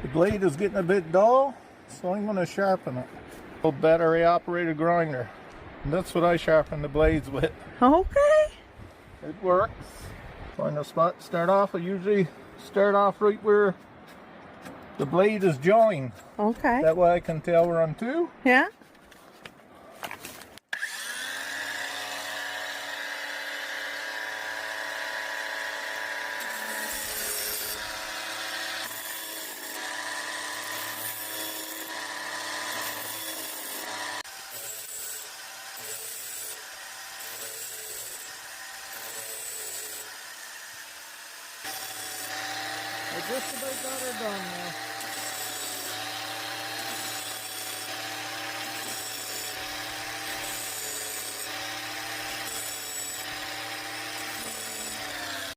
The blade is getting a bit dull, so I'm going to sharpen it. A battery operated grinder. And that's what I sharpen the blades with. Okay. It works. Find a spot to start off. I usually start off right where the blade is joined. Okay. That way I can tell we're on two. Yeah. I just about got her done now.